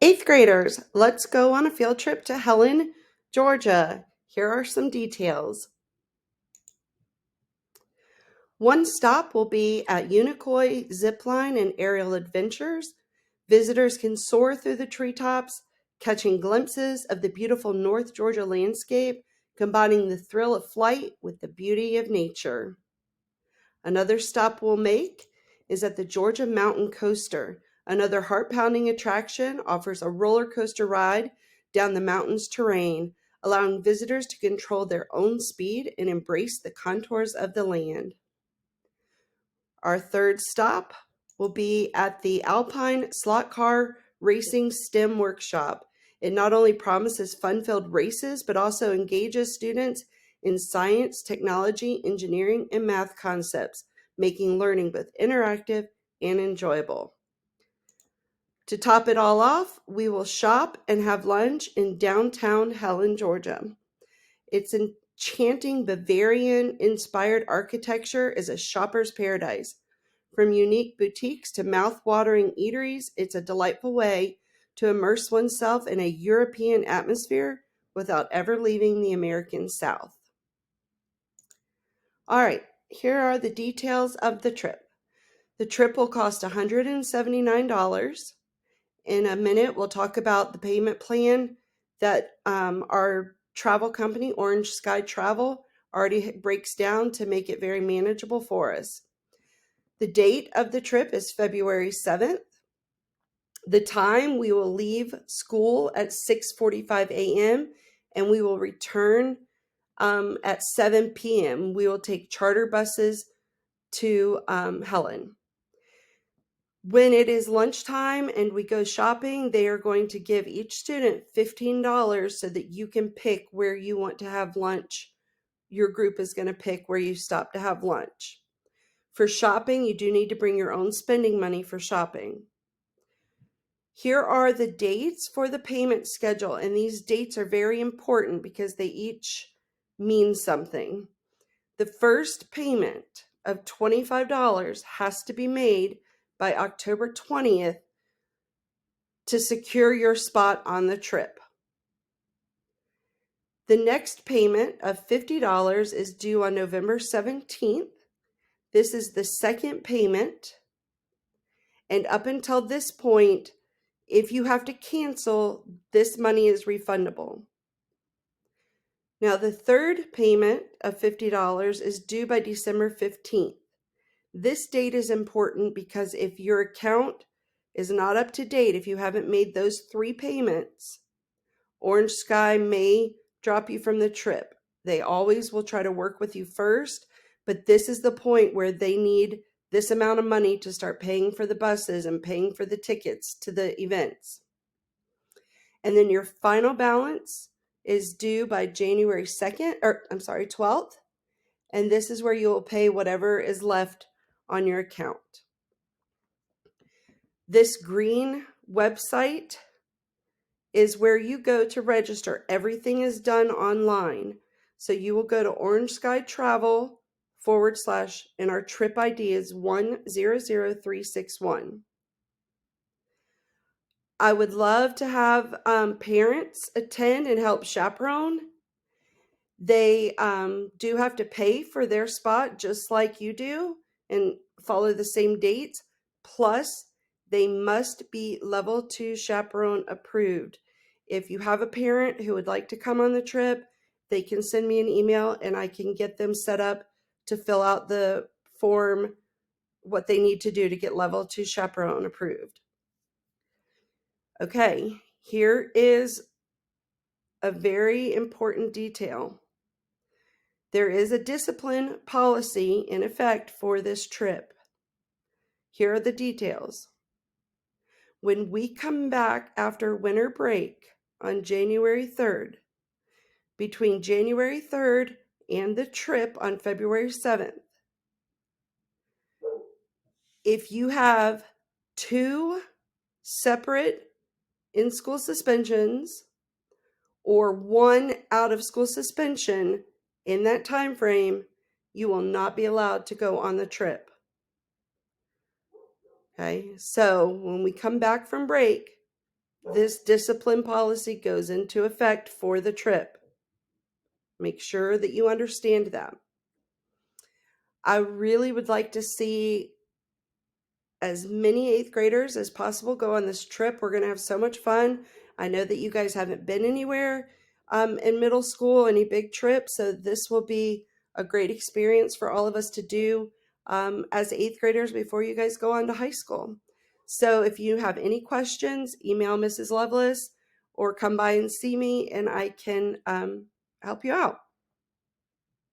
Eighth graders, let's go on a field trip to Helen, Georgia. Here are some details. One stop will be at Unicoi Zipline and Aerial Adventures. Visitors can soar through the treetops, catching glimpses of the beautiful North Georgia landscape, combining the thrill of flight with the beauty of nature. Another stop we'll make is at the Georgia Mountain Coaster. Another heart-pounding attraction offers a roller coaster ride down the mountain's terrain, allowing visitors to control their own speed and embrace the contours of the land. Our third stop will be at the Alpine Slot Car Racing STEM Workshop. It not only promises fun-filled races, but also engages students in science, technology, engineering, and math concepts, making learning both interactive and enjoyable. To top it all off, we will shop and have lunch in downtown Helen, Georgia. Its enchanting Bavarian-inspired architecture is a shopper's paradise. From unique boutiques to mouth-watering eateries, it's a delightful way to immerse oneself in a European atmosphere without ever leaving the American South. All right, here are the details of the trip. The trip will cost $179. In a minute, we'll talk about the payment plan that our travel company, Orange Sky Travel, already breaks down to make it very manageable for us. The date of the trip is February 7th. The time, we will leave school at 6:45 a.m. and we will return at 7 p.m. We will take charter buses to Helen. When it is lunchtime and we go shopping, they are going to give each student $15 so that you can pick where you want to have lunch. Your group is going to pick where you stop to have lunch. For shopping, you do need to bring your own spending money for shopping. Here are the dates for the payment schedule, and these dates are very important because they each mean something. The first payment of $25 has to be made by October 20th to secure your spot on the trip. The next payment of $50 is due on November 17th. This is the second payment. And up until this point, if you have to cancel, this money is refundable. Now, the third payment of $50 is due by December 15th. This date is important because if your account is not up to date, if you haven't made those 3 payments, Orange Sky may drop you from the trip. They always will try to work with you first, but this is the point where they need this amount of money to start paying for the buses and paying for the tickets to the events. And then your final balance is due by January 12th. And this is where you will pay whatever is left on your account. This green website is where you go to register. Everything is done online. So you will go to Orange Sky Travel / and our trip ID is 100361. I would love to have parents attend and help chaperone. They do have to pay for their spot just like you do and follow the same dates. Plus, they must be level 2 chaperone approved. If you have a parent who would like to come on the trip, they can send me an email and I can get them set up to fill out the form, what they need to do to get level 2 chaperone approved. Okay, here is a very important detail. There is a discipline policy in effect for this trip. Here are the details. When we come back after winter break on January 3rd, between January 3rd and the trip on February 7th, if you have 2 separate in-school suspensions or 1 out-of-school suspension in that time frame, you will not be allowed to go on the trip. Okay, so when we come back from break, This discipline policy goes into effect for the trip. Make sure that you understand that. I really would like to see as many eighth graders as possible go on this trip. We're going to have so much fun. I know that you guys haven't been anywhere in middle school, any big trips, so this will be a great experience for all of us to do as eighth graders before you guys go on to high school. So if you have any questions, email Mrs. Lovelace or come by and see me and I can help you out.